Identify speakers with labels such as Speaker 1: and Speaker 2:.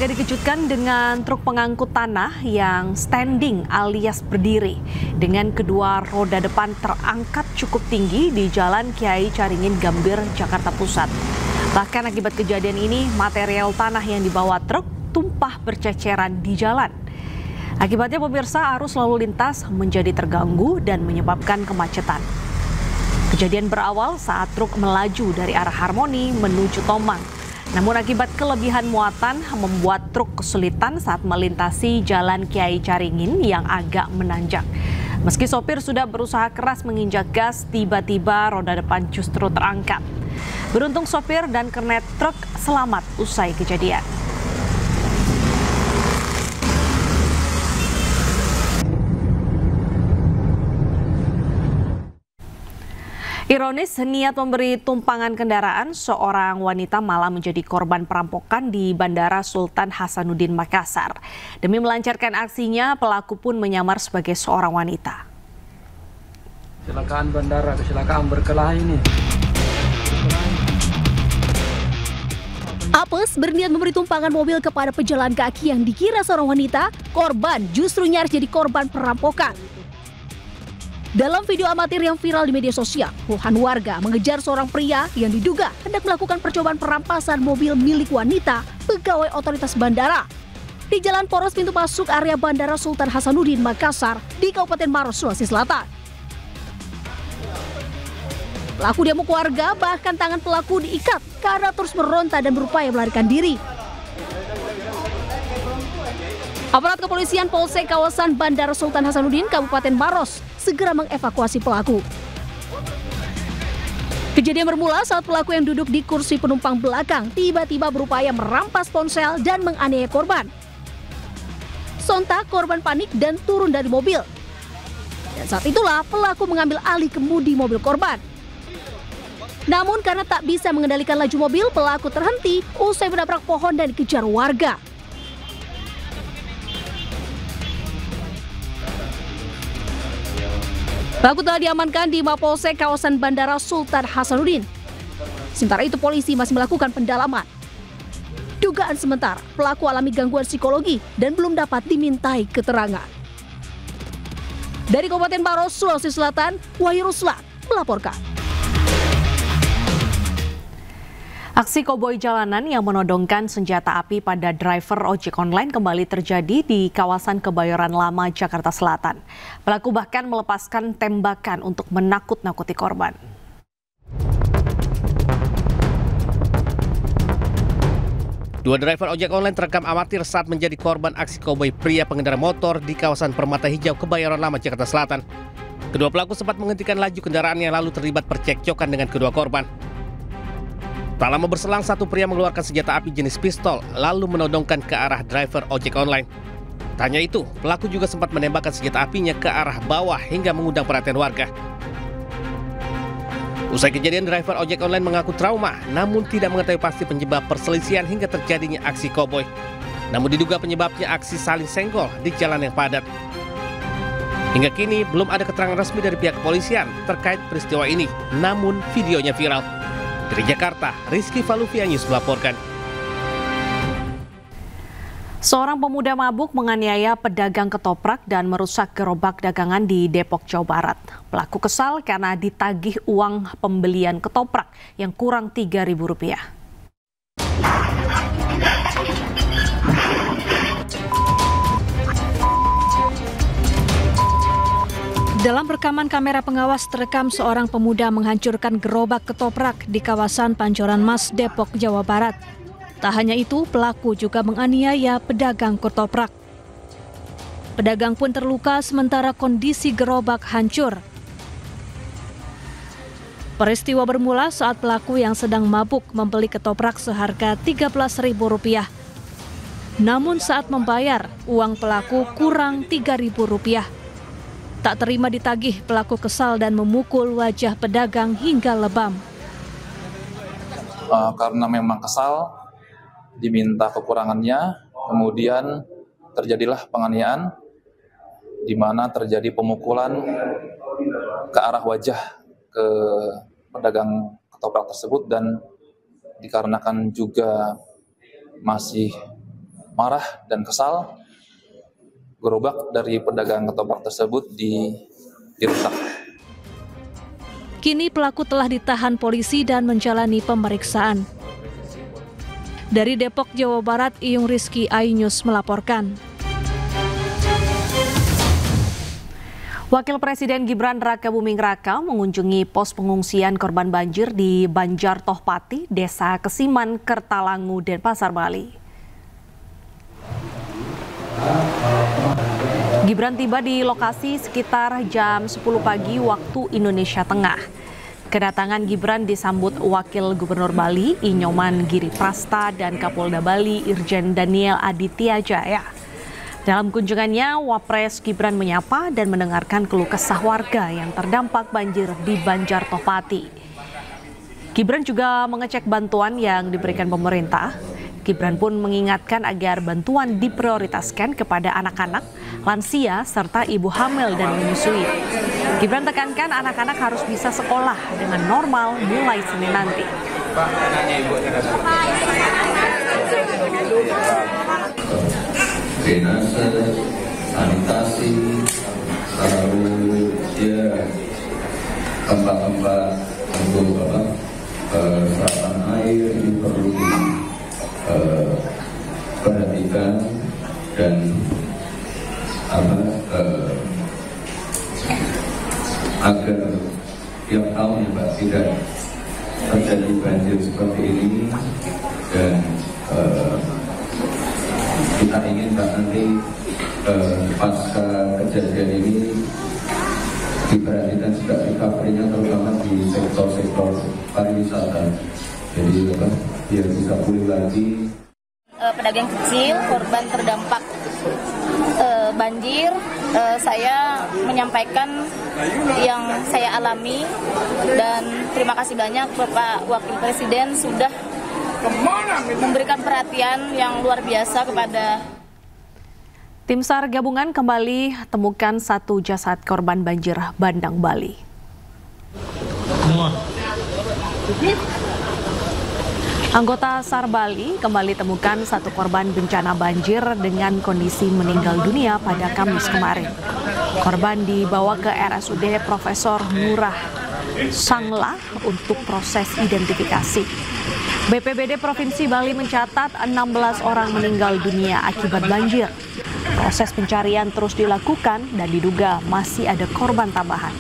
Speaker 1: Warga dikejutkan dengan truk pengangkut tanah yang standing alias berdiri dengan kedua roda depan terangkat cukup tinggi di Jalan Kiai Caringin Gambir, Jakarta Pusat. Bahkan akibat kejadian ini, material tanah yang dibawa truk tumpah berceceran di jalan. Akibatnya pemirsa, arus lalu lintas menjadi terganggu dan menyebabkan kemacetan. Kejadian berawal saat truk melaju dari arah Harmoni menuju Tomang. Namun akibat kelebihan muatan membuat truk kesulitan saat melintasi Jalan Kiai Caringin yang agak menanjak. Meski sopir sudah berusaha keras menginjak gas, tiba-tiba roda depan justru terangkat. Beruntung sopir dan kernet truk selamat usai kejadian. Ironis, niat memberi tumpangan kendaraan, seorang wanita malah menjadi korban perampokan di Bandara Sultan Hasanuddin Makassar. Demi melancarkan aksinya, pelaku pun menyamar sebagai seorang wanita.
Speaker 2: Kecelakaan bandara, kecelakaan berkelahi ini.
Speaker 3: Apes berniat memberi tumpangan mobil kepada pejalan kaki yang dikira seorang wanita, korban justru nyaris jadi korban perampokan. Dalam video amatir yang viral di media sosial, puluhan warga mengejar seorang pria yang diduga hendak melakukan percobaan perampasan mobil milik wanita pegawai otoritas bandara di Jalan Poros pintu masuk area Bandara Sultan Hasanuddin Makassar di Kabupaten Maros, Sulawesi Selatan. Pelaku diamuk warga, bahkan tangan pelaku diikat karena terus meronta dan berupaya melarikan diri. Aparat kepolisian Polsek kawasan Bandara Sultan Hasanuddin, Kabupaten Maros, segera mengevakuasi pelaku. Kejadian bermula saat pelaku yang duduk di kursi penumpang belakang tiba-tiba berupaya merampas ponsel dan menganiaya korban. Sontak korban panik dan turun dari mobil. Dan saat itulah pelaku mengambil alih kemudi mobil korban. Namun karena tak bisa mengendalikan laju mobil, pelaku terhenti usai menabrak pohon dan dikejar warga. Pelaku telah diamankan di Mapolsek kawasan Bandara Sultan Hasanuddin. Sementara itu polisi masih melakukan pendalaman. Dugaan sementara pelaku alami gangguan psikologi dan belum dapat dimintai keterangan. Dari Kabupaten Maros, Sulawesi Selatan, Wahyu Ruslan melaporkan.
Speaker 1: Aksi koboi jalanan yang menodongkan senjata api pada driver ojek online kembali terjadi di kawasan Kebayoran Lama, Jakarta Selatan. Pelaku bahkan melepaskan tembakan untuk menakut-nakuti korban.
Speaker 4: Dua driver ojek online terekam amatir saat menjadi korban aksi koboi pria pengendara motor di kawasan Permata Hijau, Kebayoran Lama, Jakarta Selatan. Kedua pelaku sempat menghentikan laju kendaraannya lalu terlibat percekcokan dengan kedua korban. Tak lama berselang, satu pria mengeluarkan senjata api jenis pistol lalu menodongkan ke arah driver ojek online. Tak hanya itu, pelaku juga sempat menembakkan senjata apinya ke arah bawah hingga mengundang perhatian warga. Usai kejadian, driver ojek online mengaku trauma, namun tidak mengetahui pasti penyebab perselisihan hingga terjadinya aksi koboi. Namun diduga penyebabnya aksi saling senggol di jalan yang padat. Hingga kini belum ada keterangan resmi dari pihak kepolisian terkait peristiwa ini, namun videonya viral. Dari Jakarta, Rizky Faluvianius melaporkan.
Speaker 1: Seorang pemuda mabuk menganiaya pedagang ketoprak dan merusak gerobak dagangan di Depok, Jawa Barat. Pelaku kesal karena ditagih uang pembelian ketoprak yang kurang Rp3.000.
Speaker 5: Dalam rekaman kamera pengawas terekam seorang pemuda menghancurkan gerobak ketoprak di kawasan Pancoran Mas, Depok, Jawa Barat. Tak hanya itu, pelaku juga menganiaya pedagang ketoprak. Pedagang pun terluka sementara kondisi gerobak hancur. Peristiwa bermula saat pelaku yang sedang mabuk membeli ketoprak seharga Rp13.000. Namun saat membayar, uang pelaku kurang Rp3.000. Tak terima ditagih, pelaku kesal dan memukul wajah pedagang hingga lebam.
Speaker 6: Karena memang kesal, diminta kekurangannya, kemudian terjadilah penganiayaan, di mana terjadi pemukulan ke arah wajah ke pedagang ketoprak tersebut, dan dikarenakan juga masih marah dan kesal, gerobak dari pedagang ketoprak tersebut dirusak.
Speaker 5: Kini pelaku telah ditahan polisi dan menjalani pemeriksaan. Dari Depok, Jawa Barat, Iyung Rizky, iNews melaporkan.
Speaker 1: Wakil Presiden Gibran Rakabuming Raka mengunjungi pos pengungsian korban banjir di Banjar Tohpati, Desa Kesiman, Kertalangu, Denpasar, Bali. Gibran tiba di lokasi sekitar jam 10 pagi waktu Indonesia Tengah. Kedatangan Gibran disambut Wakil Gubernur Bali, Inyoman Giri Prasta, dan Kapolda Bali, Irjen Daniel Aditya Jaya. Dalam kunjungannya, Wapres Gibran menyapa dan mendengarkan keluh kesah warga yang terdampak banjir di Banjar Tohpati. Gibran juga mengecek bantuan yang diberikan pemerintah. Gibran pun mengingatkan agar bantuan diprioritaskan kepada anak-anak, lansia, serta ibu hamil dan menyusui. Gibran tekankan anak-anak harus bisa sekolah dengan normal mulai Senin nanti.
Speaker 7: Drainase, sanitasi, lalu tempat-tempat untuk serapan air ini perlu diperhatikan dan agar tiap tahun ya Pak tidak terjadi banjir seperti ini, dan kita ingin Pak nanti pasca kejadian ini diperhatikan juga recovery-nya terutama di sektor-sektor pariwisata, jadi biar bisa pulih lagi.
Speaker 8: Pedagang kecil korban terdampak banjir, saya menyampaikan yang saya alami dan terima kasih banyak Bapak Wakil Presiden sudah memberikan perhatian yang luar biasa kepada.
Speaker 1: Tim SAR gabungan kembali temukan satu jasad korban banjir bandang Bali. Anggota SAR Bali kembali temukan satu korban bencana banjir dengan kondisi meninggal dunia pada Kamis kemarin. Korban dibawa ke RSUD Profesor Ngurah Sangla untuk proses identifikasi. BPBD Provinsi Bali mencatat 16 orang meninggal dunia akibat banjir. Proses pencarian terus dilakukan dan diduga masih ada korban tambahan.